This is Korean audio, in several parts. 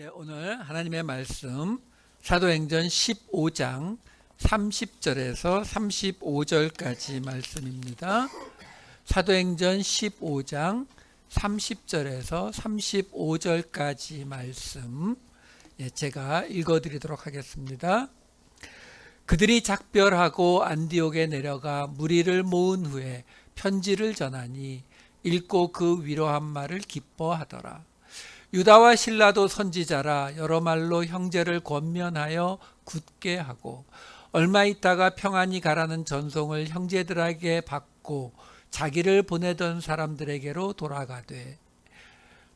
오늘 하나님의 말씀 사도행전 15장 30절에서 35절까지 말씀입니다. 사도행전 15장 30절에서 35절까지 말씀 제가 읽어드리도록 하겠습니다. 그들이 작별하고 안디옥에 내려가 무리를 모은 후에 편지를 전하니 읽고 그 위로한 말을 기뻐하더라. 유다와 실라도 선지자라 여러 말로 형제를 권면하여 굳게 하고 얼마 있다가 평안히 가라는 전송을 형제들에게 받고 자기를 보내던 사람들에게로 돌아가되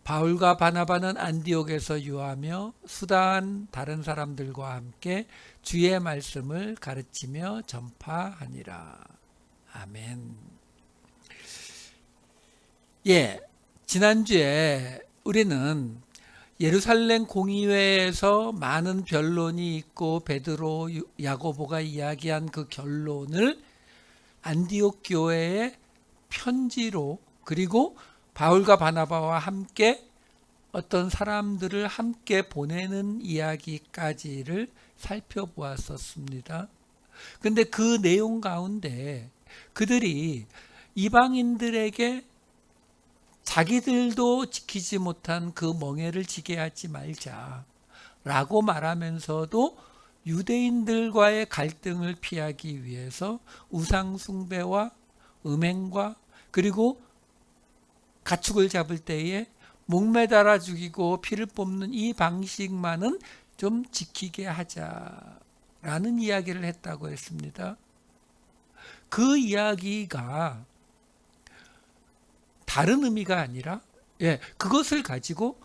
바울과 바나바는 안디옥에서 유하며 수다한 다른 사람들과 함께 주의 말씀을 가르치며 전파하니라. 아멘. 지난주에 우리는 예루살렘 공의회에서 많은 변론이 있고 베드로, 야고보가 이야기한 그 결론을 안디옥 교회의 편지로 그리고 바울과 바나바와 함께 어떤 사람들을 함께 보내는 이야기까지를 살펴보았었습니다. 그런데 그 내용 가운데 그들이 이방인들에게 자기들도 지키지 못한 그 멍에를 지게 하지 말자라고 말하면서도 유대인들과의 갈등을 피하기 위해서 우상 숭배와 음행과 그리고 가축을 잡을 때에 목매달아 죽이고 피를 뽑는 이 방식만은 좀 지키게 하자라는 이야기를 했다고 했습니다. 그 이야기가 다른 의미가 아니라 그것을 가지고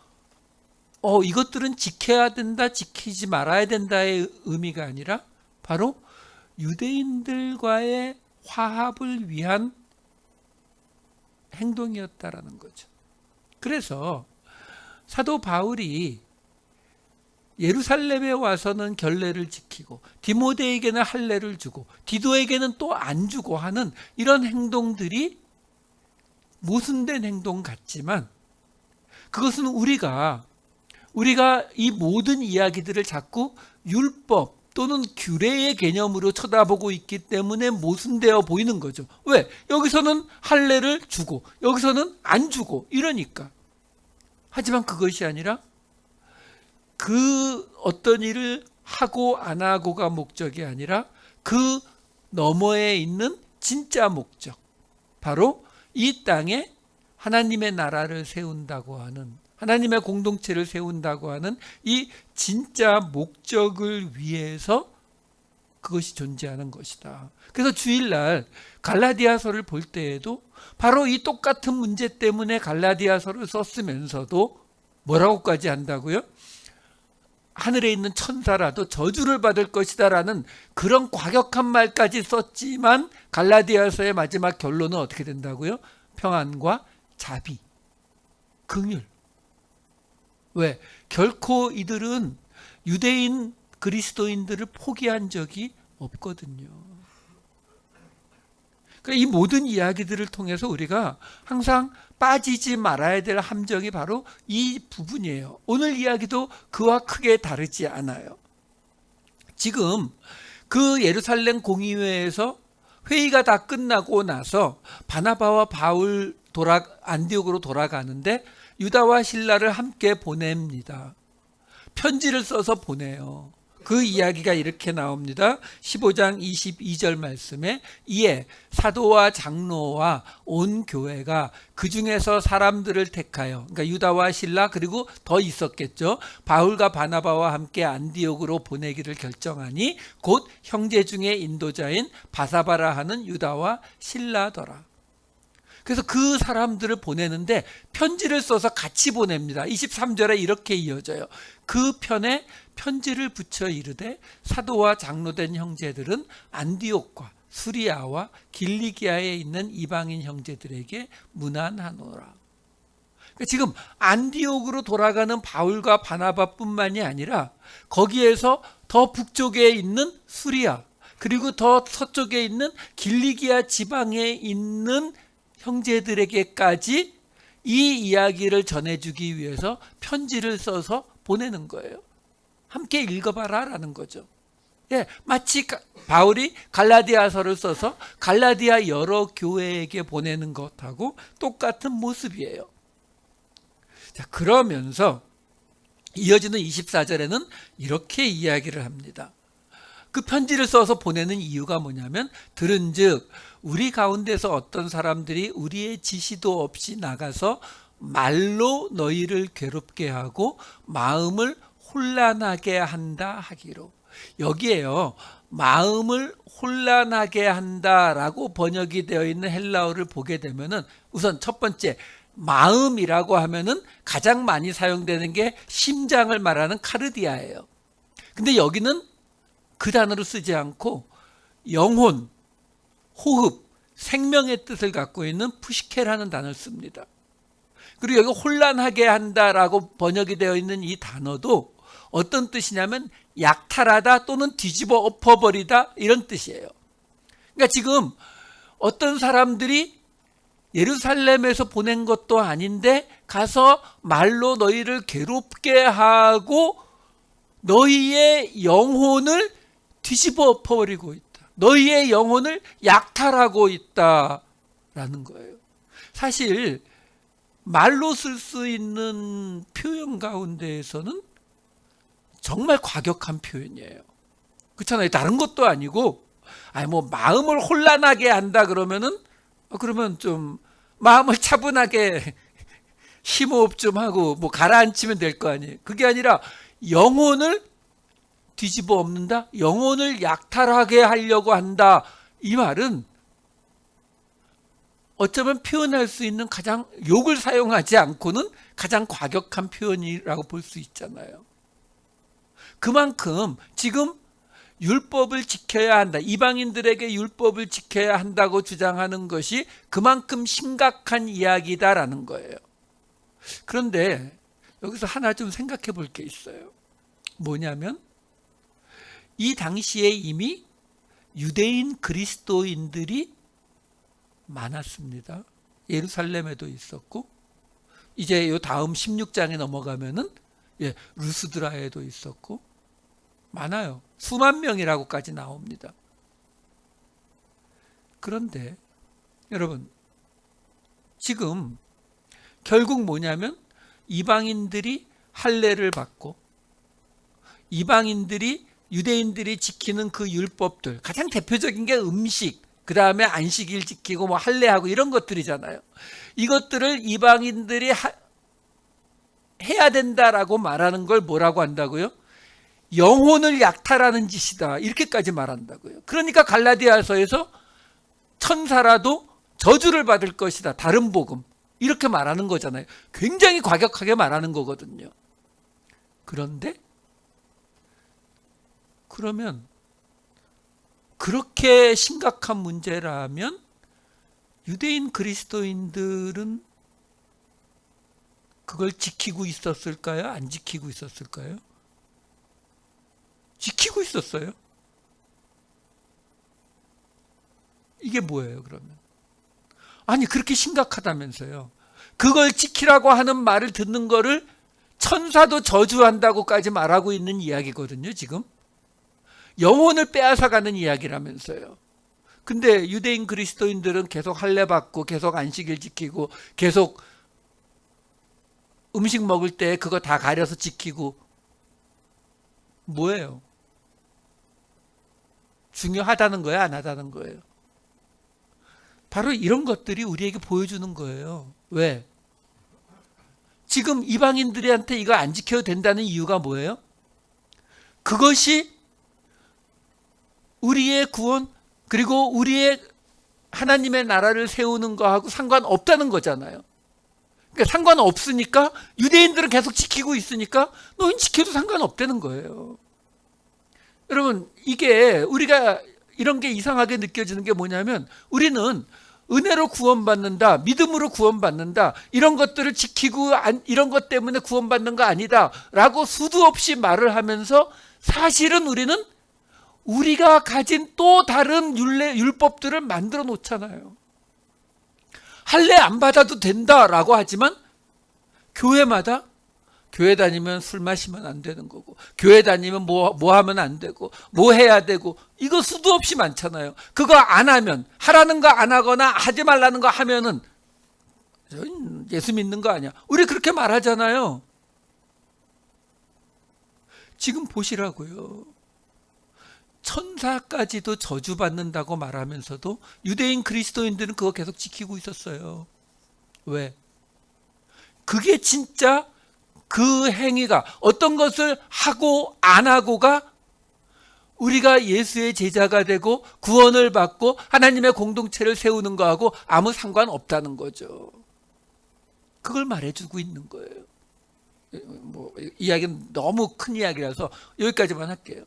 이것들은 지켜야 된다, 지키지 말아야 된다의 의미가 아니라 바로 유대인들과의 화합을 위한 행동이었다라는 거죠. 그래서 사도 바울이 예루살렘에 와서는 결례를 지키고 디모데에게는 할례를 주고 디도에게는 또 안 주고 하는 이런 행동들이 모순된 행동 같지만 그것은 우리가 이 모든 이야기들을 자꾸 율법 또는 규례의 개념으로 쳐다보고 있기 때문에 모순되어 보이는 거죠. 왜? 여기서는 할례를 주고 여기서는 안 주고 이러니까. 하지만 그것이 아니라 그 어떤 일을 하고 안 하고가 목적이 아니라 그 너머에 있는 진짜 목적, 바로 이 땅에 하나님의 나라를 세운다고 하는, 하나님의 공동체를 세운다고 하는 이 진짜 목적을 위해서 그것이 존재하는 것이다. 그래서 주일날 갈라디아서를 볼 때에도 바로 이 똑같은 문제 때문에 갈라디아서를 썼으면서도 뭐라고까지 한다고요? 하늘에 있는 천사라도 저주를 받을 것이다 라는 그런 과격한 말까지 썼지만 갈라디아서의 마지막 결론은 어떻게 된다고요? 평안과 자비, 긍휼. 왜? 결코 이들은 유대인 그리스도인들을 포기한 적이 없거든요. 그러니까 이 모든 이야기들을 통해서 우리가 항상 빠지지 말아야 될 함정이 바로 이 부분이에요. 오늘 이야기도 그와 크게 다르지 않아요. 지금 그 예루살렘 공의회에서 회의가 다 끝나고 나서 바나바와 바울 안디옥으로 돌아가는데 유다와 실라를 함께 보냅니다. 편지를 써서 보내요. 그 이야기가 이렇게 나옵니다. 15장 22절 말씀에 이에 사도와 장로와 온 교회가 그 중에서 사람들을 택하여, 그러니까 유다와 실라 그리고 더 있었겠죠. 바울과 바나바와 함께 안디옥으로 보내기를 결정하니 곧 형제 중에 인도자인 바사바라 하는 유다와 실라더라. 그래서 그 사람들을 보내는데 편지를 써서 같이 보냅니다. 23절에 이렇게 이어져요. 그 편에 편지를 붙여 이르되 사도와 장로된 형제들은 안디옥과 수리아와 길리기아에 있는 이방인 형제들에게 문안하노라. 지금 안디옥으로 돌아가는 바울과 바나바뿐만이 아니라 거기에서 더 북쪽에 있는 수리아 그리고 더 서쪽에 있는 길리기아 지방에 있는 형제들에게까지 이 이야기를 전해주기 위해서 편지를 써서 보내는 거예요. 함께 읽어봐라 라는 거죠. 예, 마치 바울이 갈라디아서를 써서 갈라디아 여러 교회에게 보내는 것하고 똑같은 모습이에요. 자, 그러면서 이어지는 24절에는 이렇게 이야기를 합니다. 그 편지를 써서 보내는 이유가 뭐냐면, 들은즉 우리 가운데서 어떤 사람들이 우리의 지시도 없이 나가서 말로 너희를 괴롭게 하고 마음을 혼란하게 한다 하기로. 여기에요, 마음을 혼란하게 한다라고 번역이 되어 있는 헬라어를 보게 되면은, 우선 첫 번째, 마음이라고 하면은 가장 많이 사용되는 게 심장을 말하는 카르디아예요. 근데 여기는 그 단어를 쓰지 않고 영혼, 호흡, 생명의 뜻을 갖고 있는 푸시케라는 단어를 씁니다. 그리고 여기 혼란하게 한다라고 번역이 되어 있는 이 단어도 어떤 뜻이냐면 약탈하다 또는 뒤집어 엎어버리다, 이런 뜻이에요. 그러니까 지금 어떤 사람들이 예루살렘에서 보낸 것도 아닌데 가서 말로 너희를 괴롭게 하고 너희의 영혼을 뒤집어 엎어버리고 있다. 너희의 영혼을 약탈하고 있다라는 거예요. 사실 말로 쓸 수 있는 표현 가운데에서는 정말 과격한 표현이에요. 그렇잖아요. 다른 것도 아니고, 뭐 마음을 혼란하게 한다 그러면 좀 마음을 차분하게 심호흡 좀 하고 뭐 가라앉히면 될 거 아니에요. 그게 아니라 영혼을 뒤집어 엎는다, 영혼을 약탈하게 하려고 한다. 이 말은 어쩌면 표현할 수 있는 가장, 욕을 사용하지 않고는 가장 과격한 표현이라고 볼 수 있잖아요. 그만큼 지금 율법을 지켜야 한다, 이방인들에게 율법을 지켜야 한다고 주장하는 것이 그만큼 심각한 이야기다라는 거예요. 그런데 여기서 하나 좀 생각해 볼 게 있어요. 뭐냐면, 이 당시에 이미 유대인 그리스도인들이 많았습니다. 예루살렘에도 있었고, 이제 요 다음 16장에 넘어가면은 루스드라에도 있었고, 많아요. 수만 명이라고까지 나옵니다. 그런데 여러분, 지금 결국 뭐냐면, 이방인들이 할례를 받고 이방인들이, 유대인들이 지키는 그 율법들, 가장 대표적인 게 음식, 그 다음에 안식일 지키고 뭐 할례하고 이런 것들이잖아요. 이것들을 이방인들이 해야 된다라고 말하는 걸 뭐라고 한다고요? 영혼을 약탈하는 짓이다, 이렇게까지 말한다고요. 그러니까 갈라디아서에서 천사라도 저주를 받을 것이다, 다른 복음, 이렇게 말하는 거잖아요. 굉장히 과격하게 말하는 거거든요. 그러면 그렇게 심각한 문제라면 유대인 그리스도인들은 그걸 지키고 있었을까요? 안 지키고 있었을까요? 지키고 있었어요. 이게 뭐예요, 그러면? 아니, 그렇게 심각하다면서요. 그걸 지키라고 하는 말을 듣는 거를 천사도 저주한다고까지 말하고 있는 이야기거든요, 지금. 영혼을 빼앗아가는 이야기라면서요. 근데 유대인 그리스도인들은 계속 할례 받고 계속 안식일 지키고 계속 음식 먹을 때 그거 다 가려서 지키고, 뭐예요? 중요하다는 거예요, 안 하다는 거예요? 바로 이런 것들이 우리에게 보여주는 거예요. 왜? 지금 이방인들한테 이거 안 지켜도 된다는 이유가 뭐예요? 그것이 우리의 구원, 그리고 우리의 하나님의 나라를 세우는 거하고 상관없다는 거잖아요. 그러니까 상관없으니까, 유대인들은 계속 지키고 있으니까 너희는 지켜도 상관없다는 거예요. 여러분, 이게 우리가 이런 게 이상하게 느껴지는 게 뭐냐면, 우리는 은혜로 구원받는다, 믿음으로 구원받는다, 이런 것들을 지키고 이런 것 때문에 구원받는 거 아니다 라고 수도 없이 말을 하면서, 사실은 우리는 우리가 가진 또 다른 율법들을 만들어 놓잖아요. 할례 안 받아도 된다라고 하지만 교회마다 교회 다니면 술 마시면 안 되는 거고, 교회 다니면 뭐 하면 안 되고, 뭐 해야 되고, 이거 수도 없이 많잖아요. 그거 안 하면, 하라는 거 안 하거나 하지 말라는 거 하면은 예수 믿는 거 아니야. 우리 그렇게 말하잖아요. 지금 보시라고요. 천사까지도 저주받는다고 말하면서도 유대인 그리스도인들은 그거 계속 지키고 있었어요. 왜? 그게 진짜 그 행위가, 어떤 것을 하고 안 하고가 우리가 예수의 제자가 되고 구원을 받고 하나님의 공동체를 세우는 거하고 아무 상관없다는 거죠. 그걸 말해주고 있는 거예요. 이야기는 너무 큰 이야기라서 여기까지만 할게요.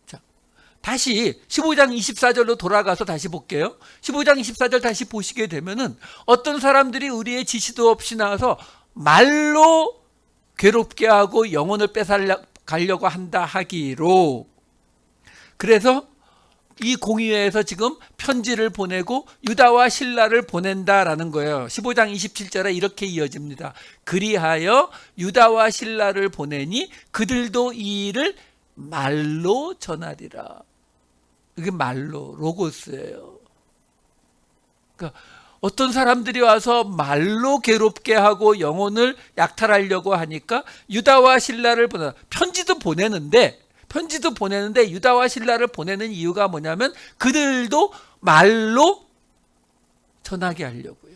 자, 다시 15장 24절로 돌아가서 다시 볼게요. 15장 24절 다시 보시게 되면은 어떤 사람들이 우리의 지시도 없이 나와서 말로 괴롭게 하고 영혼을 뺏어가려고 한다 하기로, 그래서 이 공의회에서 지금 편지를 보내고 유다와 실라를 보낸다라는 거예요. 15장 27절에 이렇게 이어집니다. 그리하여 유다와 실라를 보내니 그들도 이 일을 말로 전하리라. 이게 말로, 로고스예요. 그러니까 어떤 사람들이 와서 말로 괴롭게 하고 영혼을 약탈하려고 하니까 유다와 실라를 편지도 보내는데 유다와 실라를 보내는 이유가 뭐냐면 그들도 말로 전하게 하려고요.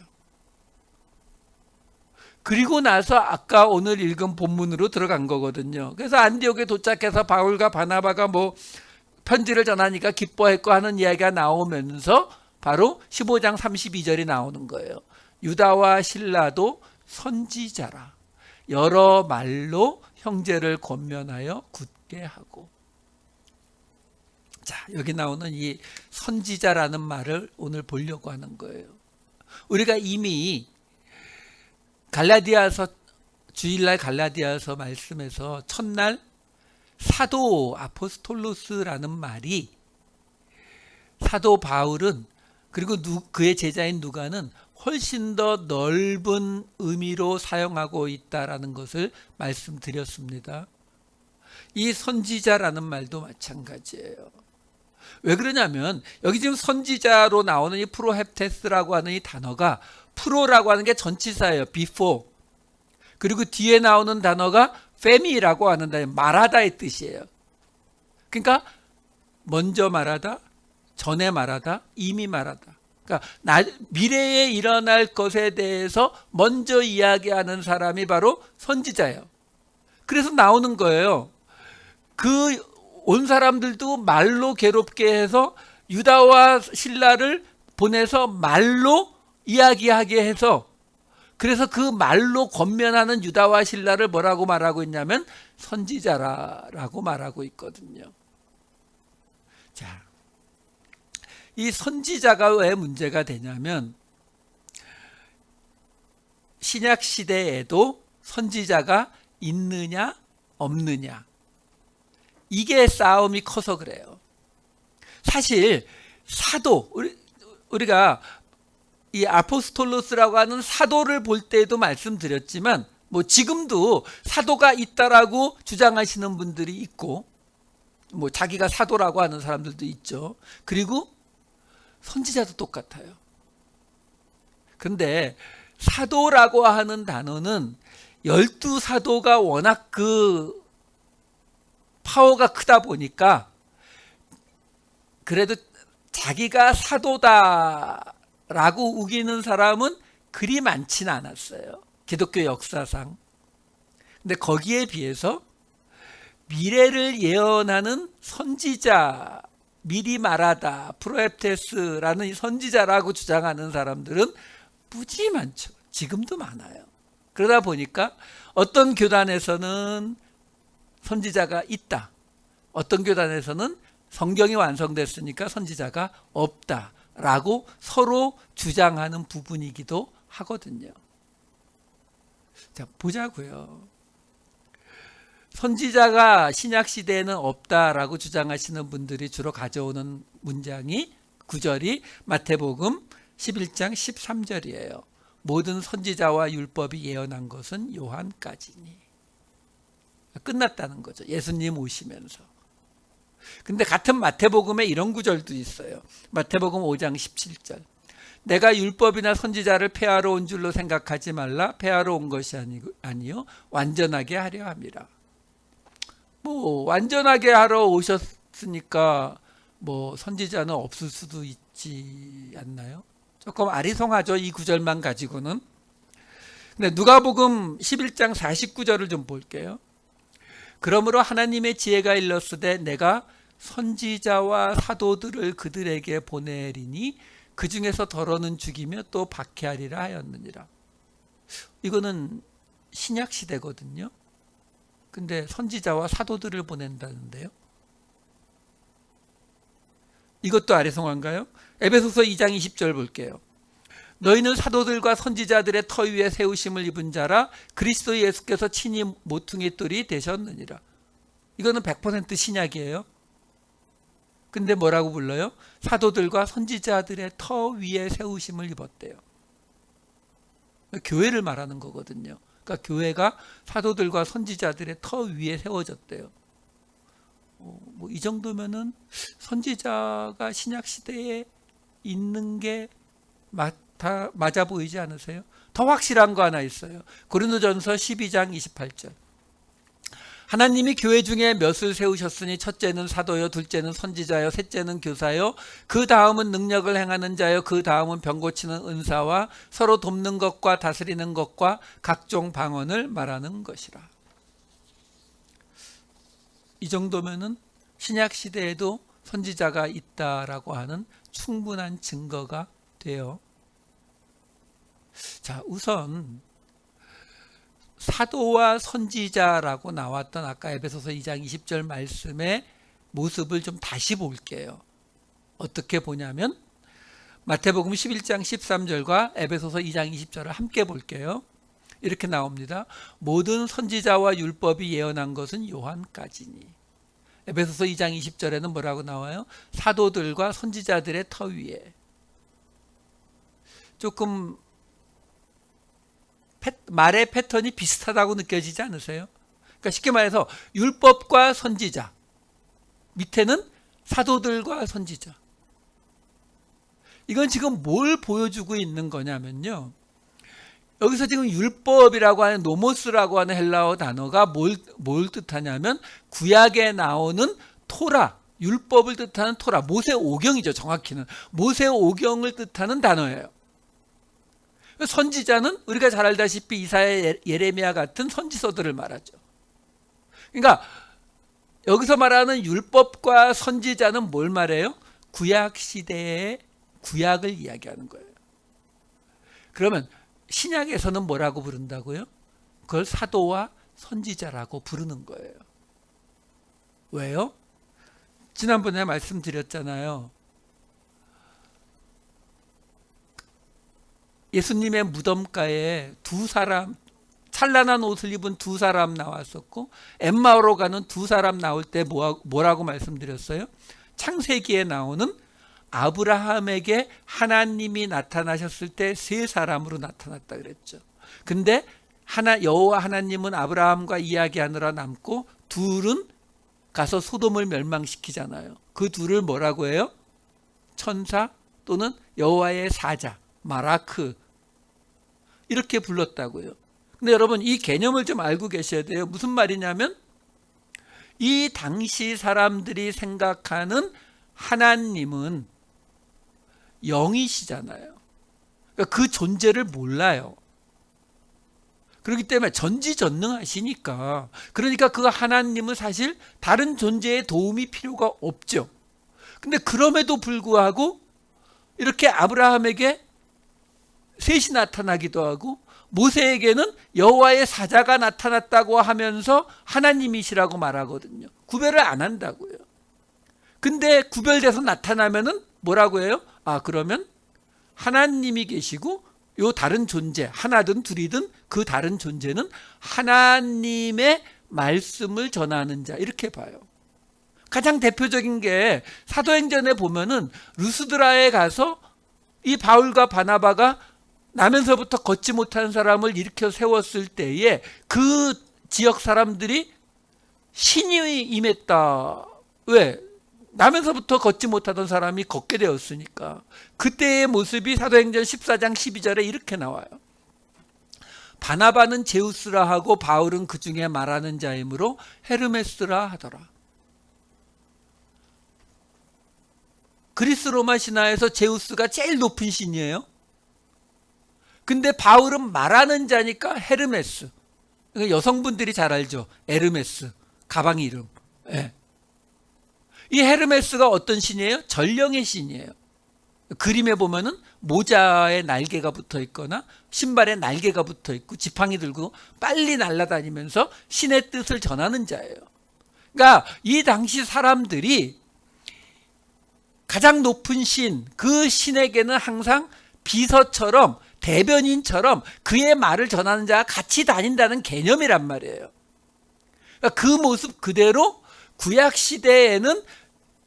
그리고 나서 아까 오늘 읽은 본문으로 들어간 거거든요. 그래서 안디옥에 도착해서 바울과 바나바가 편지를 전하니까 기뻐했고 하는 이야기가 나오면서 바로 15장 32절이 나오는 거예요. 유다와 실라도 선지자라. 여러 말로 형제를 권면하여 굳게 하고. 자, 여기 나오는 이 선지자라는 말을 오늘 보려고 하는 거예요. 우리가 이미 주일날 갈라디아서 말씀에서 첫날 사도 아포스톨로스라는 말이, 사도 바울은 그리고 그의 제자인 누가는 훨씬 더 넓은 의미로 사용하고 있다라는 것을 말씀드렸습니다. 이 선지자라는 말도 마찬가지예요. 왜 그러냐면 여기 지금 선지자로 나오는 이 프로헤프테스라고 하는 이 단어가, 프로라고 하는 게 전치사예요. before. 그리고 뒤에 나오는 단어가 페미라고 하는 단어, 말하다의 뜻이에요. 그러니까 먼저 말하다, 전에 말하다, 이미 말하다. 그러니까 미래에 일어날 것에 대해서 먼저 이야기하는 사람이 바로 선지자예요. 그래서 나오는 거예요. 온 사람들도 말로 괴롭게 해서 유다와 실라를 보내서 말로 이야기하게 해서, 그래서 그 말로 권면하는 유다와 실라를 뭐라고 말하고 있냐면 선지자라고 말하고 있거든요. 자, 이 선지자가 왜 문제가 되냐면 신약 시대에도 선지자가 있느냐 없느냐, 이게 싸움이 커서 그래요. 사실 사도, 우리가 이 아포스톨로스라고 하는 사도를 볼 때에도 말씀드렸지만 지금도 사도가 있다라고 주장하시는 분들이 있고 자기가 사도라고 하는 사람들도 있죠. 그리고 선지자도 똑같아요. 그런데 사도라고 하는 단어는 12사도가 워낙 그 파워가 크다 보니까 그래도 자기가 사도다라고 우기는 사람은 그리 많지는 않았어요. 기독교 역사상. 근데 거기에 비해서 미래를 예언하는 선지자, 미리 말하다, 프로헤프테스라는 선지자라고 주장하는 사람들은 무지 많죠. 지금도 많아요. 그러다 보니까 어떤 교단에서는 선지자가 있다, 어떤 교단에서는 성경이 완성됐으니까 선지자가 없다라고 서로 주장하는 부분이기도 하거든요. 자, 보자고요. 선지자가 신약 시대에는 없다라고 주장하시는 분들이 주로 가져오는 문장이, 구절이 마태복음 11장 13절이에요. 모든 선지자와 율법이 예언한 것은 요한까지니. 끝났다는 거죠. 예수님 오시면서. 근데 같은 마태복음에 이런 구절도 있어요. 마태복음 5장 17절. 내가 율법이나 선지자를 폐하러 온 줄로 생각하지 말라. 폐하러 온 것이 아니요 완전하게 하려 함이라. 완전하게 하러 오셨으니까 선지자는 없을 수도 있지 않나요? 조금 아리송하죠, 이 구절만 가지고는. 근데 누가복음 11장 49절을 좀 볼게요. 그러므로 하나님의 지혜가 일렀으되 내가 선지자와 사도들을 그들에게 보내리니 그 중에서 더러는 죽이며 또 박해하리라 하였느니라. 이거는 신약 시대거든요. 근데 선지자와 사도들을 보낸다는데요. 이것도 아리송한가요? 에베소서 2장 20절 볼게요. 너희는 사도들과 선지자들의 터 위에 세우심을 입은 자라 그리스도 예수께서 친히 모퉁이 돌이 되셨느니라. 이거는 100% 신약이에요. 근데 뭐라고 불러요? 사도들과 선지자들의 터 위에 세우심을 입었대요. 교회를 말하는 거거든요. 그러니까 교회가 사도들과 선지자들의 터 위에 세워졌대요. 이 정도면은 선지자가 신약 시대에 있는 게 맞아 보이지 않으세요? 더 확실한 거 하나 있어요. 고린도전서 12장 28절. 하나님이 교회 중에 몇을 세우셨으니 첫째는 사도요, 둘째는 선지자요, 셋째는 교사요, 그 다음은 능력을 행하는 자요, 그 다음은 병 고치는 은사와 서로 돕는 것과 다스리는 것과 각종 방언을 말하는 것이라. 이 정도면은 신약 시대에도 선지자가 있다라고 하는 충분한 증거가 돼요. 자, 우선 사도와 선지자라고 나왔던 아까 에베소서 2장 20절 말씀의 모습을 좀 다시 볼게요. 어떻게 보냐면 마태복음 11장 13절과 에베소서 2장 20절을 함께 볼게요. 이렇게 나옵니다. 모든 선지자와 율법이 예언한 것은 요한까지니. 에베소서 2장 20절에는 뭐라고 나와요? 사도들과 선지자들의 터 위에. 조금 말의 패턴이 비슷하다고 느껴지지 않으세요? 그러니까 쉽게 말해서 율법과 선지자, 밑에는 사도들과 선지자. 이건 지금 뭘 보여주고 있는 거냐면요, 여기서 지금 율법이라고 하는 노모스라고 하는 헬라어 단어가 뭘 뜻하냐면 구약에 나오는 토라, 율법을 뜻하는 토라, 모세오경이죠. 정확히는 모세오경을 뜻하는 단어예요. 선지자는 우리가 잘 알다시피 이사야, 예레미야 같은 선지서들을 말하죠. 그러니까 여기서 말하는 율법과 선지자는 뭘 말해요? 구약 시대의 구약을 이야기하는 거예요. 그러면 신약에서는 뭐라고 부른다고요? 그걸 사도와 선지자라고 부르는 거예요. 왜요? 지난번에 말씀드렸잖아요. 예수님의 무덤가에 두 사람, 찬란한 옷을 입은 두 사람 나왔었고, 엠마오로 가는 두 사람 나올 때 뭐라고 말씀드렸어요? 창세기에 나오는 아브라함에게 하나님이 나타나셨을 때 세 사람으로 나타났다 그랬죠. 근데 여호와 하나님은 아브라함과 이야기하느라 남고 둘은 가서 소돔을 멸망시키잖아요. 그 둘을 뭐라고 해요? 천사 또는 여호와의 사자, 마라크, 이렇게 불렀다고요. 근데 여러분, 이 개념을 좀 알고 계셔야 돼요. 무슨 말이냐면 이 당시 사람들이 생각하는 하나님은 영이시잖아요. 그러니까 그 존재를 몰라요. 그렇기 때문에 전지전능하시니까, 그러니까 그 하나님은 사실 다른 존재의 도움이 필요가 없죠. 근데 그럼에도 불구하고 이렇게 아브라함에게 셋이 나타나기도 하고 모세에게는 여호와의 사자가 나타났다고 하면서 하나님이시라고 말하거든요. 구별을 안 한다고요. 근데 구별돼서 나타나면은 뭐라고 해요? 그러면 하나님이 계시고 요 다른 존재, 하나든 둘이든 그 다른 존재는 하나님의 말씀을 전하는 자, 이렇게 봐요. 가장 대표적인 게 사도행전에 보면은 루스드라에 가서 이 바울과 바나바가 나면서부터 걷지 못한 사람을 일으켜 세웠을 때에 그 지역 사람들이 신이 임했다. 왜? 나면서부터 걷지 못하던 사람이 걷게 되었으니까. 그때의 모습이 사도행전 14장 12절에 이렇게 나와요. 바나바는 제우스라 하고 바울은 그 중에 말하는 자이므로 헤르메스라 하더라. 그리스 로마 신화에서 제우스가 제일 높은 신이에요. 근데 바울은 말하는 자니까 헤르메스. 여성분들이 잘 알죠. 에르메스, 가방 이름. 예. 이 헤르메스가 어떤 신이에요? 전령의 신이에요. 그림에 보면은 모자에 날개가 붙어 있거나 신발에 날개가 붙어 있고 지팡이 들고 빨리 날아다니면서 신의 뜻을 전하는 자예요. 그러니까 이 당시 사람들이 가장 높은 신, 그 신에게는 항상 비서처럼 대변인처럼 그의 말을 전하는 자가 같이 다닌다는 개념이란 말이에요. 그러니까 그 모습 그대로 구약 시대에는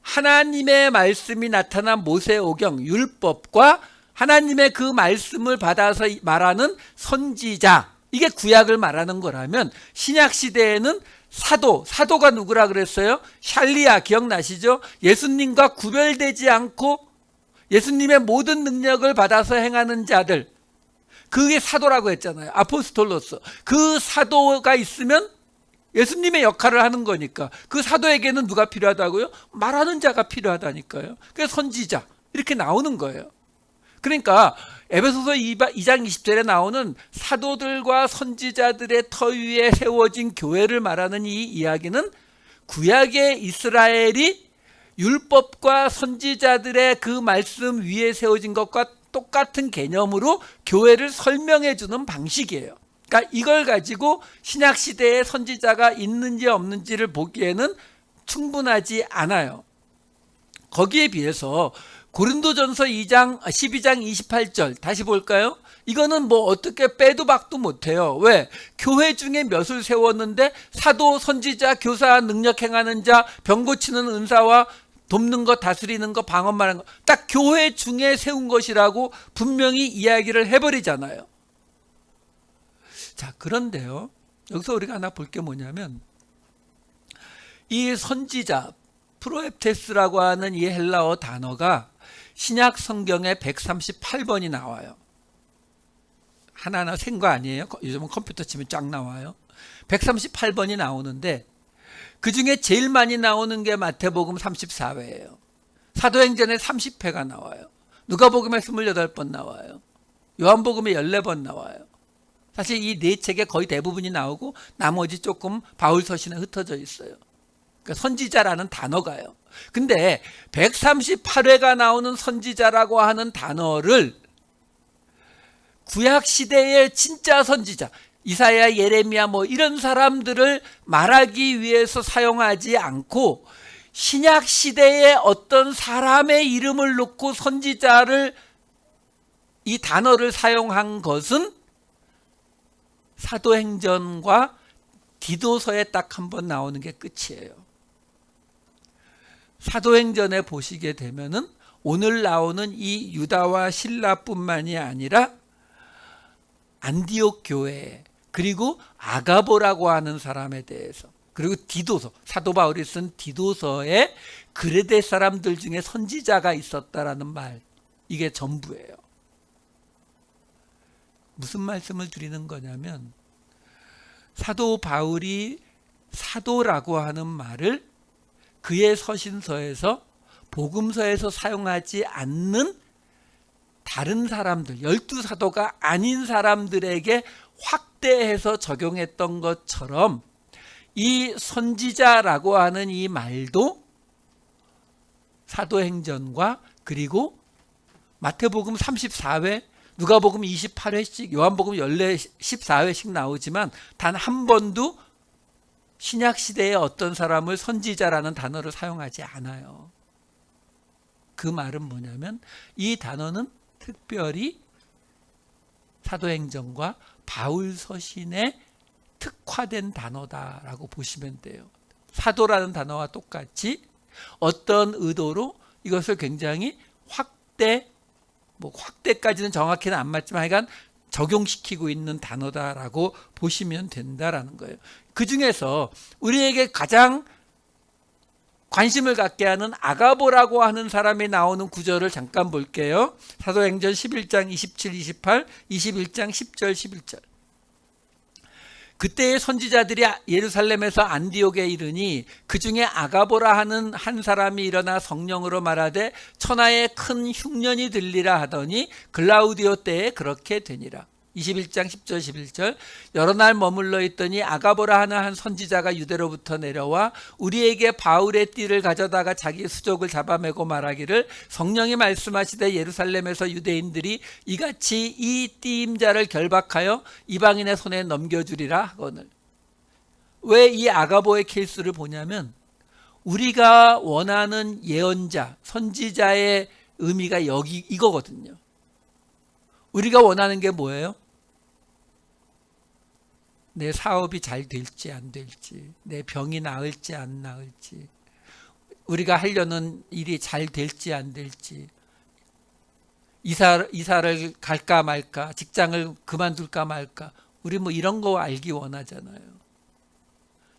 하나님의 말씀이 나타난 모세오경 율법과 하나님의 그 말씀을 받아서 말하는 선지자, 이게 구약을 말하는 거라면 신약 시대에는 사도가 누구라 그랬어요? 샬리야, 기억나시죠? 예수님과 구별되지 않고 예수님의 모든 능력을 받아서 행하는 자들, 그게 사도라고 했잖아요. 아포스톨로스. 그 사도가 있으면 예수님의 역할을 하는 거니까 그 사도에게는 누가 필요하다고요? 말하는 자가 필요하다니까요. 그래서 선지자 이렇게 나오는 거예요. 그러니까 에베소서 2장 20절에 나오는 사도들과 선지자들의 터 위에 세워진 교회를 말하는 이 이야기는 구약의 이스라엘이 율법과 선지자들의 그 말씀 위에 세워진 것과 똑같은 개념으로 교회를 설명해 주는 방식이에요. 그러니까 이걸 가지고 신약 시대에 선지자가 있는지 없는지를 보기에는 충분하지 않아요. 거기에 비해서 고린도전서 12장 28절 다시 볼까요? 이거는 뭐 어떻게 빼도 박도 못해요. 왜? 교회 중에 몇을 세웠는데 사도, 선지자, 교사, 능력 행하는 자, 병 고치는 은사와 돕는 것, 다스리는 것, 방언 말하는 것, 딱 교회 중에 세운 것이라고 분명히 이야기를 해버리잖아요. 자, 그런데요, 여기서 우리가 하나 볼 게 뭐냐면 이 선지자 프로에프테스라고 하는 이 헬라어 단어가 신약 성경에 138번이 나와요. 하나하나 센 거 아니에요? 요즘은 컴퓨터 치면 쫙 나와요. 138번이 나오는데 그 중에 제일 많이 나오는 게 마태복음 34회예요. 사도행전에 30회가 나와요. 누가복음에 28번 나와요. 요한복음에 14번 나와요. 사실 이 네 책에 거의 대부분이 나오고 나머지 조금 바울 서신에 흩어져 있어요. 그러니까 선지자라는 단어가요. 근데 138회가 나오는 선지자라고 하는 단어를 구약 시대의 진짜 선지자, 이사야, 예레미야 뭐 이런 사람들을 말하기 위해서 사용하지 않고 신약 시대의 어떤 사람의 이름을 놓고 선지자를, 이 단어를 사용한 것은 사도행전과 디도서에 딱 한 번 나오는 게 끝이에요. 사도행전에 보시게 되면은 오늘 나오는 이 유다와 실라뿐만이 아니라 안디옥 교회, 그리고 아가보라고 하는 사람에 대해서, 그리고 디도서, 사도 바울이 쓴 디도서에 그레데 사람들 중에 선지자가 있었다라는 말, 이게 전부예요. 무슨 말씀을 드리는 거냐면 사도 바울이 사도라고 하는 말을 그의 서신서에서 복음서에서 사용하지 않는 다른 사람들, 12사도가 아닌 사람들에게 확대해서 적용했던 것처럼 이 선지자라고 하는 이 말도 사도행전과 그리고 마태복음 34회, 누가복음 28회씩, 요한복음 14회씩 나오지만 단 한 번도 신약시대의 어떤 사람을 선지자라는 단어를 사용하지 않아요. 그 말은 뭐냐면 이 단어는 특별히 사도행전과 바울 서신에 특화된 단어다라고 보시면 돼요. 사도라는 단어와 똑같이 어떤 의도로 이것을 굉장히 확대까지는 정확히는 안 맞지만 하여간 적용시키고 있는 단어다라고 보시면 된다라는 거예요. 그 중에서 우리에게 가장 관심을 갖게 하는 아가보라고 하는 사람이 나오는 구절을 잠깐 볼게요. 사도행전 11장 27, 28, 21장 10절, 11절. 그때의 선지자들이 예루살렘에서 안디옥에 이르니 그 중에 아가보라 하는 한 사람이 일어나 성령으로 말하되 천하에 큰 흉년이 들리라 하더니 글라우디오 때에 그렇게 되니라. 21장 10절 11절. 여러 날 머물러 있더니 아가보라 하는 한 선지자가 유대로부터 내려와 우리에게 바울의 띠를 가져다가 자기 수족을 잡아매고 말하기를 성령이 말씀하시되 예루살렘에서 유대인들이 이같이 이 띠임자를 결박하여 이방인의 손에 넘겨주리라 하거늘. 왜 이 아가보의 케이스를 보냐면 우리가 원하는 예언자, 선지자의 의미가 이거거든요. 우리가 원하는 게 뭐예요? 내 사업이 잘 될지 안 될지, 내 병이 나을지 안 나을지, 우리가 하려는 일이 잘 될지 안 될지, 이사를 갈까 말까, 직장을 그만둘까 말까, 우리 뭐 이런 거 알기 원하잖아요.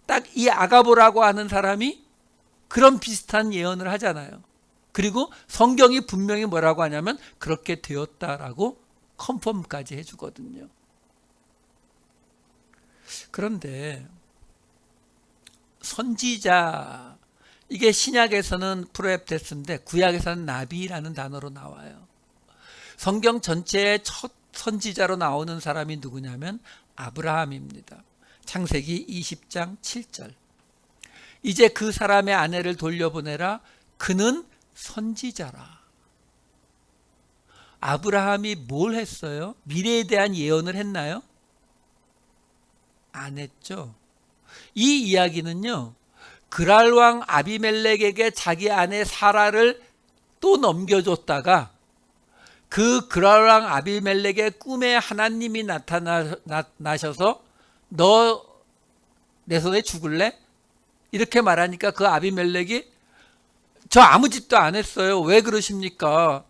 딱 이 아가보라고 하는 사람이 그런 비슷한 예언을 하잖아요. 그리고 성경이 분명히 뭐라고 하냐면 그렇게 되었다라고 컨펌까지 해주거든요. 그런데 선지자, 이게 신약에서는 프로에프테스인데 구약에서는 나비라는 단어로 나와요. 성경 전체의 첫 선지자로 나오는 사람이 누구냐면 아브라함입니다. 창세기 20장 7절. 이제 그 사람의 아내를 돌려보내라. 그는 선지자라. 아브라함이 뭘 했어요? 미래에 대한 예언을 했나요? 안 했죠. 이 이야기는요, 그랄 왕 아비멜렉에게 자기 아내 사라를 또 넘겨줬다가 그 그랄 왕 아비멜렉의 꿈에 하나님이 나타나셔서 너 내 손에 죽을래? 이렇게 말하니까 그 아비멜렉이 저 아무 짓도 안 했어요. 왜 그러십니까?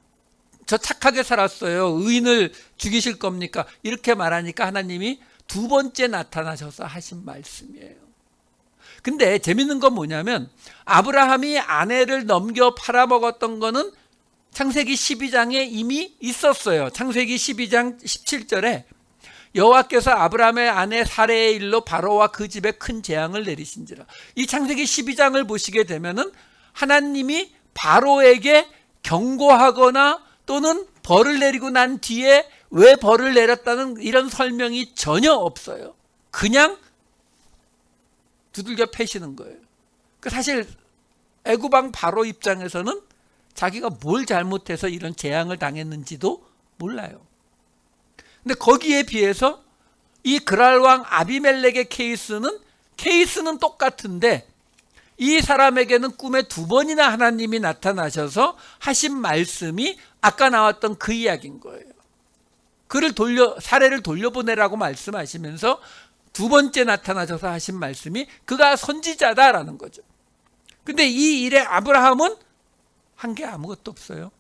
저 착하게 살았어요. 의인을 죽이실 겁니까? 이렇게 말하니까 하나님이 두 번째 나타나셔서 하신 말씀이에요. 근데 재밌는 건 뭐냐면 아브라함이 아내를 넘겨 팔아먹었던 거는 창세기 12장에 이미 있었어요. 창세기 12장 17절에 여호와께서 아브라함의 아내 사레의 일로 바로와 그 집에 큰 재앙을 내리신지라. 이 창세기 12장을 보시게 되면은 하나님이 바로에게 경고하거나 또는 벌을 내리고 난 뒤에 왜 벌을 내렸다는 이런 설명이 전혀 없어요. 그냥 두들겨 패시는 거예요. 사실 애굽 왕 바로 입장에서는 자기가 뭘 잘못해서 이런 재앙을 당했는지도 몰라요. 근데 거기에 비해서 이 그랄 왕 아비멜렉의 케이스는 똑같은데 이 사람에게는 꿈에 두 번이나 하나님이 나타나셔서 하신 말씀이 아까 나왔던 그 이야기인 거예요. 사례를 돌려보내라고 말씀하시면서 두 번째 나타나셔서 하신 말씀이 그가 선지자다라는 거죠. 근데 이 일에 아브라함은 한 게 아무것도 없어요.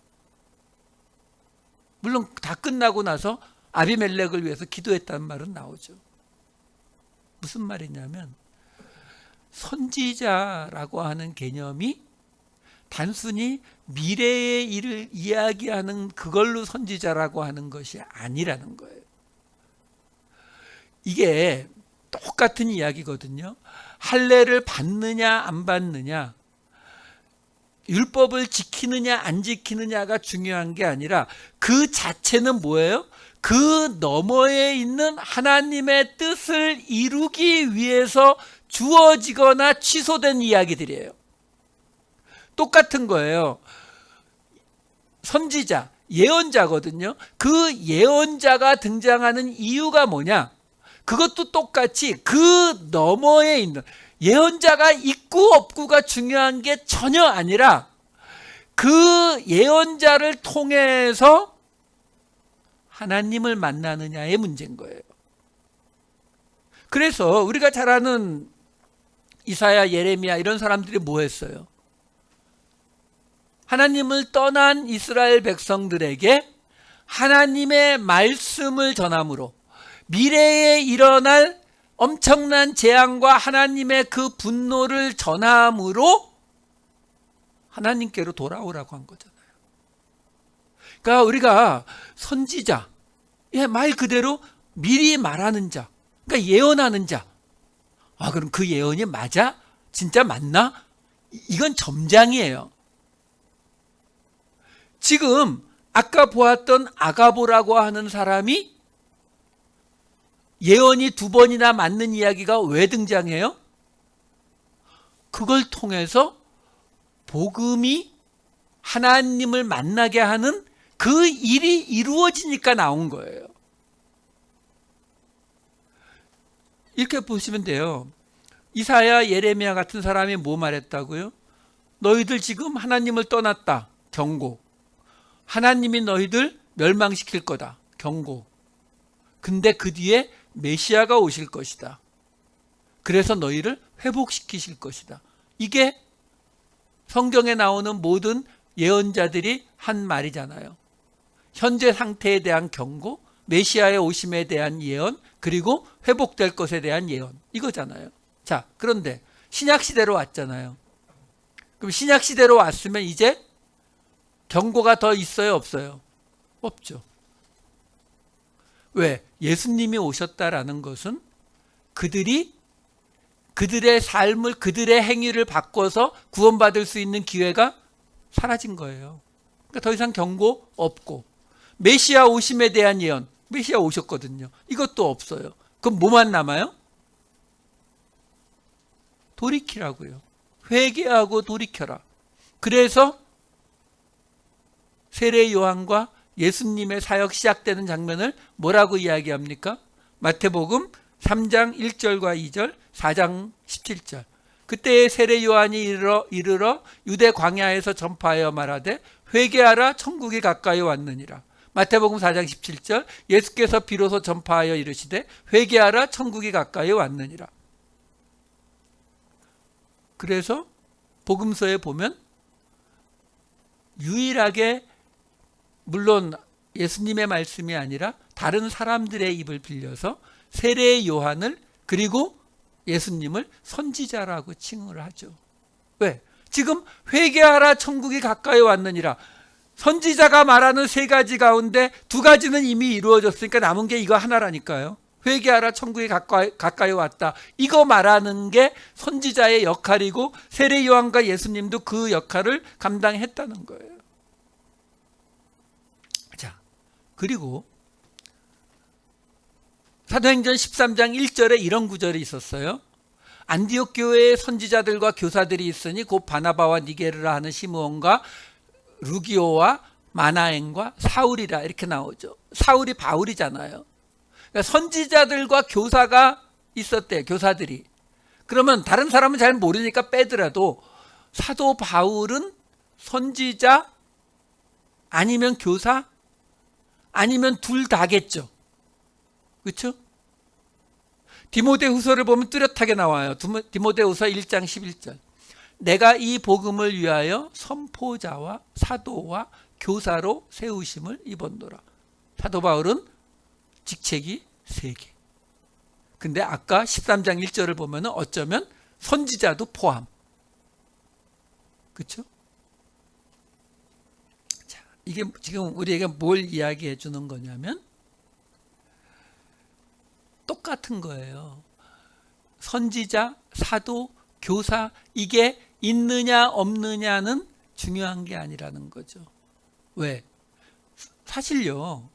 물론 다 끝나고 나서 아비멜렉을 위해서 기도했다는 말은 나오죠. 무슨 말이냐면 선지자라고 하는 개념이 단순히 미래의 일을 이야기하는 그걸로 선지자라고 하는 것이 아니라는 거예요. 이게 똑같은 이야기거든요. 할례를 받느냐 안 받느냐, 율법을 지키느냐 안 지키느냐가 중요한 게 아니라 그 자체는 뭐예요? 그 너머에 있는 하나님의 뜻을 이루기 위해서 주어지거나 취소된 이야기들이에요. 똑같은 거예요. 선지자, 예언자거든요. 그 예언자가 등장하는 이유가 뭐냐? 그것도 똑같이 그 너머에 있는, 예언자가 있고 없고가 중요한 게 전혀 아니라 그 예언자를 통해서 하나님을 만나느냐의 문제인 거예요. 그래서 우리가 잘 아는 이사야, 예레미야 이런 사람들이 뭐 했어요? 하나님을 떠난 이스라엘 백성들에게 하나님의 말씀을 전함으로 미래에 일어날 엄청난 재앙과 하나님의 그 분노를 전함으로 하나님께로 돌아오라고 한 거잖아요. 그러니까 우리가 선지자, 말 그대로 미리 말하는 자, 그러니까 예언하는 자. 그럼 그 예언이 맞아? 진짜 맞나? 이건 점장이에요. 지금 아까 보았던 아가보라고 하는 사람이 예언이 2번이나 맞는 이야기가 왜 등장해요? 그걸 통해서 복음이 하나님을 만나게 하는 그 일이 이루어지니까 나온 거예요. 이렇게 보시면 돼요. 이사야, 예레미야 같은 사람이 뭐 말했다고요? 너희들 지금 하나님을 떠났다. 경고. 하나님이 너희들 멸망시킬 거다. 경고. 근데 그 뒤에 메시아가 오실 것이다. 그래서 너희를 회복시키실 것이다. 이게 성경에 나오는 모든 예언자들이 한 말이잖아요. 현재 상태에 대한 경고, 메시아의 오심에 대한 예언, 그리고 회복될 것에 대한 예언, 이거잖아요. 자, 그런데 신약시대로 왔잖아요. 그럼 신약시대로 왔으면 이제 경고가 더 있어요, 없어요? 없죠. 왜? 예수님이 오셨다라는 것은 그들이 그들의 삶을, 그들의 행위를 바꿔서 구원받을 수 있는 기회가 사라진 거예요. 그러니까 더 이상 경고 없고, 메시아 오심에 대한 예언, 메시아 오셨거든요. 이것도 없어요. 그럼 뭐만 남아요? 돌이키라고요. 회개하고 돌이켜라. 그래서 세례 요한과 예수님의 사역 시작되는 장면을 뭐라고 이야기합니까? 마태복음 3장 1절과 2절, 4장 17절. 그때의 세례 요한이 이르러 유대 광야에서 전파하여 말하되 회개하라 천국이 가까이 왔느니라. 마태복음 4장 17절, 예수께서 비로소 전파하여 이르시되 회개하라 천국이 가까이 왔느니라. 그래서 복음서에 보면 유일하게, 물론 예수님의 말씀이 아니라 다른 사람들의 입을 빌려서 세례 요한을, 그리고 예수님을 선지자라고 칭을 하죠. 왜? 지금 회개하라 천국이 가까이 왔느니라. 선지자가 말하는 3가지 가운데 2가지는 이미 이루어졌으니까 남은 게 이거 하나라니까요. 회개하라 천국이 가까이 왔다. 이거 말하는 게 선지자의 역할이고 세례 요한과 예수님도 그 역할을 감당했다는 거예요. 자, 그리고 사도행전 13장 1절에 이런 구절이 있었어요. 안디옥 교회에 선지자들과 교사들이 있으니 곧 바나바와 니게르라 하는 시므온과 루기오와 마나엔과 사울이라, 이렇게 나오죠. 사울이 바울이잖아요. 그러니까 선지자들과 교사가 있었대, 교사들이. 그러면 다른 사람은 잘 모르니까 빼더라도 사도 바울은 선지자 아니면 교사 아니면 둘 다겠죠. 그렇죠? 디모데후서를 보면 뚜렷하게 나와요. 디모데후서 1장 11절. 내가 이 복음을 위하여 선포자와 사도와 교사로 세우심을 입었노라. 사도 바울은 직책이 3개. 근데 아까 13장 1절을 보면 어쩌면 선지자도 포함. 그렇죠? 자, 이게 지금 우리에게 뭘 이야기해 주는 거냐면 똑같은 거예요. 선지자, 사도, 교사, 이게 있느냐 없느냐는 중요한 게 아니라는 거죠. 왜? 사실요,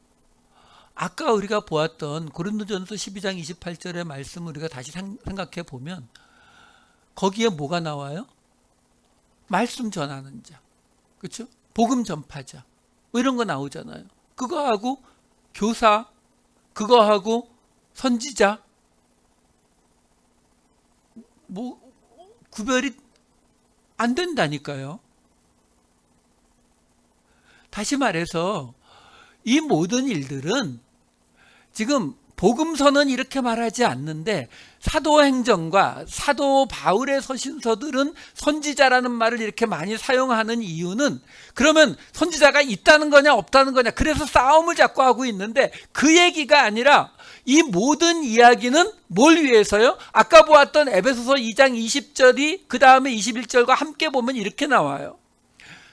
아까 우리가 보았던 고린도전서 12장 28절의 말씀을 우리가 다시 생각해 보면 거기에 뭐가 나와요? 말씀 전하는 자, 그렇죠? 복음 전파자, 뭐 이런 거 나오잖아요. 그거하고 교사, 그거하고 선지자, 뭐 구별이 안 된다니까요. 다시 말해서 이 모든 일들은 지금 복음서는 이렇게 말하지 않는데 사도행전과 사도 바울의 서신서들은 선지자라는 말을 이렇게 많이 사용하는 이유는, 그러면 선지자가 있다는 거냐 없다는 거냐, 그래서 싸움을 자꾸 하고 있는데 그 얘기가 아니라 이 모든 이야기는 뭘 위해서요? 아까 보았던 에베소서 2장 20절이 그 다음에 21절과 함께 보면 이렇게 나와요.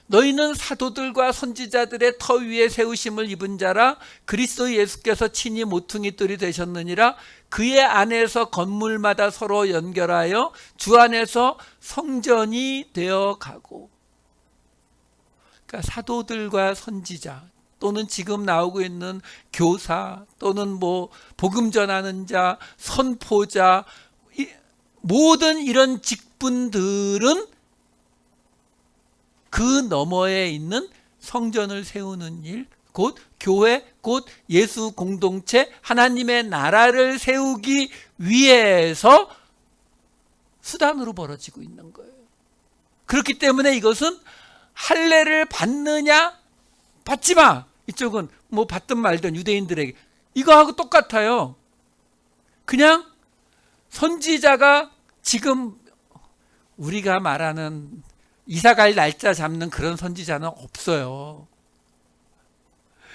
너희는 사도들과 선지자들의 터 위에 세우심을 입은 자라, 그리스도 예수께서 친히 모퉁이 돌이 되셨느니라. 그의 안에서 건물마다 서로 연결하여 주 안에서 성전이 되어 가고. 그러니까 사도들과 선지자 또는 지금 나오고 있는 교사 또는 복음 전하는 자, 선포자, 모든 이런 직분들은 그 너머에 있는 성전을 세우는 일, 곧 교회, 곧 예수 공동체, 하나님의 나라를 세우기 위해서 수단으로 벌어지고 있는 거예요. 그렇기 때문에 이것은 할례를 받느냐 받지 마, 이쪽은 받든 말든 유대인들에게 이거하고 똑같아요. 그냥 선지자가 지금 우리가 말하는 이사갈 날짜 잡는 그런 선지자는 없어요.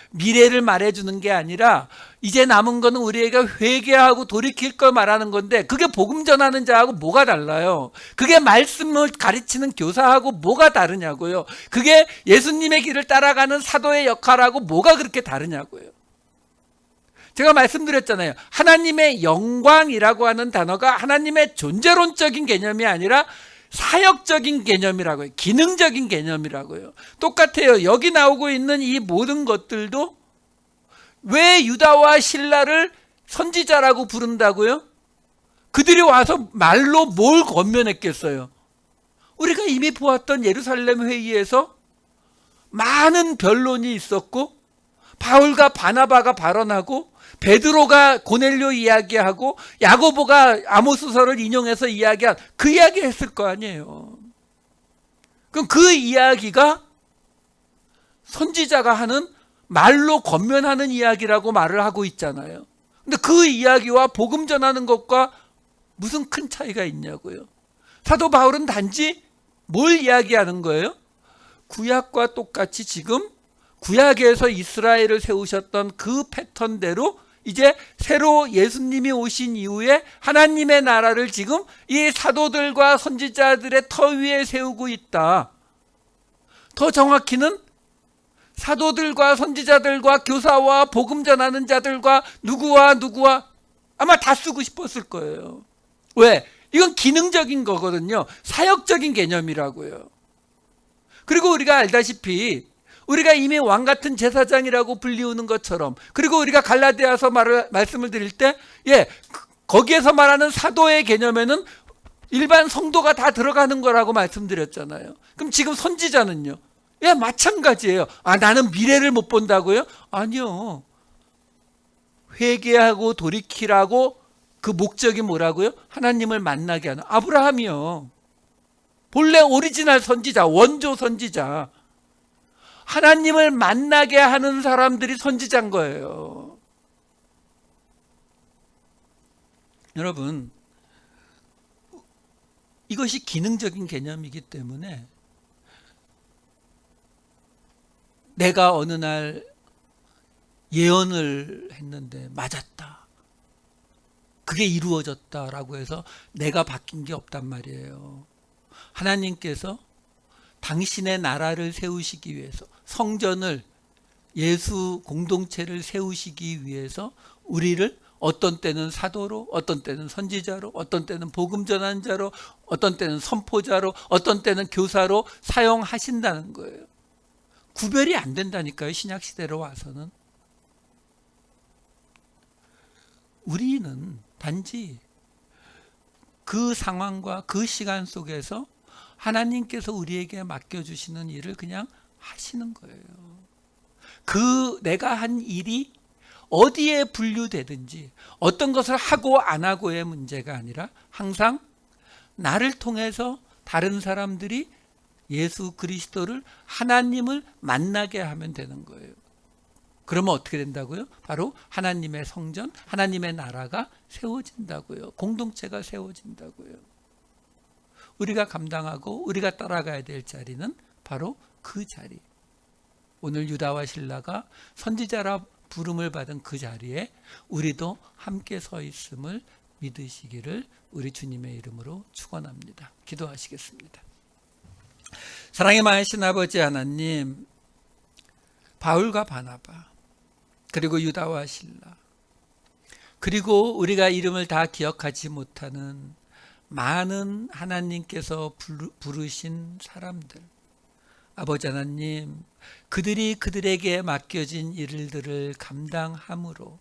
미래를 말해주는 게 아니라 이제 남은 거는 우리에게 회개하고 돌이킬 걸 말하는 건데, 그게 복음 전하는 자하고 뭐가 달라요? 그게 말씀을 가르치는 교사하고 뭐가 다르냐고요? 그게 예수님의 길을 따라가는 사도의 역할하고 뭐가 그렇게 다르냐고요? 제가 말씀드렸잖아요. 하나님의 영광이라고 하는 단어가 하나님의 존재론적인 개념이 아니라 사역적인 개념이라고요. 기능적인 개념이라고요. 똑같아요. 여기 나오고 있는 이 모든 것들도 왜 유다와 실라를 선지자라고 부른다고요? 그들이 와서 말로 뭘 권면했겠어요? 우리가 이미 보았던 예루살렘 회의에서 많은 변론이 있었고, 바울과 바나바가 발언하고, 베드로가 고넬료 이야기하고, 야고보가 아모스서를 인용해서 이야기한 그 이야기 했을 거 아니에요. 그럼 그 이야기가 선지자가 하는 말로 권면하는 이야기라고 말을 하고 있잖아요. 근데 그 이야기와 복음 전하는 것과 무슨 큰 차이가 있냐고요. 사도 바울은 단지 뭘 이야기하는 거예요? 구약과 똑같이 지금 구약에서 이스라엘을 세우셨던 그 패턴대로 이제 새로 예수님이 오신 이후에 하나님의 나라를 지금 이 사도들과 선지자들의 터 위에 세우고 있다. 더 정확히는 사도들과 선지자들과 교사와 복음 전하는 자들과 누구와 아마 다 쓰고 싶었을 거예요. 왜? 이건 기능적인 거거든요. 사역적인 개념이라고요. 그리고 우리가 알다시피 우리가 이미 왕 같은 제사장이라고 불리우는 것처럼, 그리고 우리가 갈라디아서 말씀을 드릴 때 거기에서 말하는 사도의 개념에는 일반 성도가 다 들어가는 거라고 말씀드렸잖아요. 그럼 지금 선지자는요? 마찬가지예요. 나는 미래를 못 본다고요? 아니요. 회개하고 돌이키라고 그 목적이 뭐라고요? 하나님을 만나게 하는 아브라함이요. 본래 오리지널 선지자, 원조 선지자. 하나님을 만나게 하는 사람들이 선지자인 거예요. 여러분, 이것이 기능적인 개념이기 때문에 내가 어느 날 예언을 했는데 맞았다, 그게 이루어졌다라고 해서 내가 바뀐 게 없단 말이에요. 하나님께서 당신의 나라를 세우시기 위해서, 성전을, 예수 공동체를 세우시기 위해서 우리를 어떤 때는 사도로, 어떤 때는 선지자로, 어떤 때는 복음 전하는 자로, 어떤 때는 선포자로, 어떤 때는 교사로 사용하신다는 거예요. 구별이 안 된다니까요, 신약 시대로 와서는. 우리는 단지 그 상황과 그 시간 속에서 하나님께서 우리에게 맡겨주시는 일을 그냥 하시는 거예요. 내가 한 일이 어디에 분류되든지 어떤 것을 하고 안 하고의 문제가 아니라 항상 나를 통해서 다른 사람들이 예수 그리스도를, 하나님을 만나게 하면 되는 거예요. 그러면 어떻게 된다고요? 바로 하나님의 성전, 하나님의 나라가 세워진다고요. 공동체가 세워진다고요. 우리가 감당하고 우리가 따라가야 될 자리는 바로 그 자리. 오늘 유다와 실라가 선지자라 부름을 받은 그 자리에 우리도 함께 서 있음을 믿으시기를 우리 주님의 이름으로 축원합니다. 기도하시겠습니다. 사랑이 많으신 아버지 하나님, 바울과 바나바, 그리고 유다와 실라, 그리고 우리가 이름을 다 기억하지 못하는 많은 하나님께서 부르신 사람들, 아버지 하나님, 그들이 그들에게 맡겨진 일들을 감당함으로,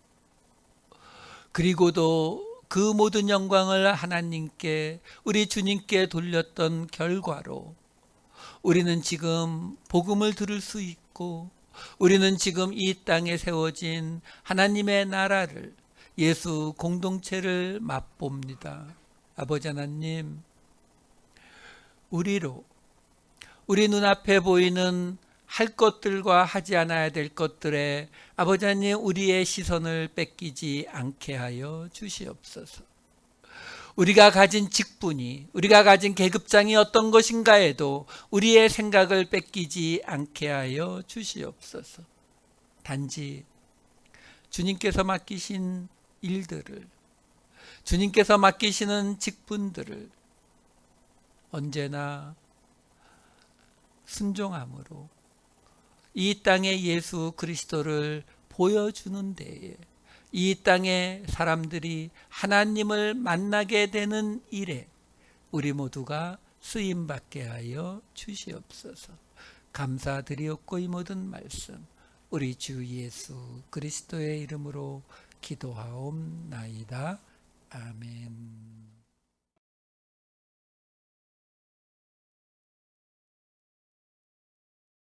그리고도 그 모든 영광을 하나님께, 우리 주님께 돌렸던 결과로 우리는 지금 복음을 들을 수 있고, 우리는 지금 이 땅에 세워진 하나님의 나라를, 예수 공동체를 맛봅니다. 아버지 하나님, 우리 눈앞에 보이는 할 것들과 하지 않아야 될 것들에 아버지 하나님, 우리의 시선을 뺏기지 않게 하여 주시옵소서. 우리가 가진 직분이, 우리가 가진 계급장이 어떤 것인가에도 우리의 생각을 뺏기지 않게 하여 주시옵소서. 단지 주님께서 맡기신 일들을, 주님께서 맡기시는 직분들을 언제나 순종함으로 이 땅에 예수 그리스도를 보여주는 데에, 이 땅의 사람들이 하나님을 만나게 되는 일에 우리 모두가 쓰임받게 하여 주시옵소서. 감사드리옵고 이 모든 말씀 우리 주 예수 그리스도의 이름으로 기도하옵나이다. 아멘.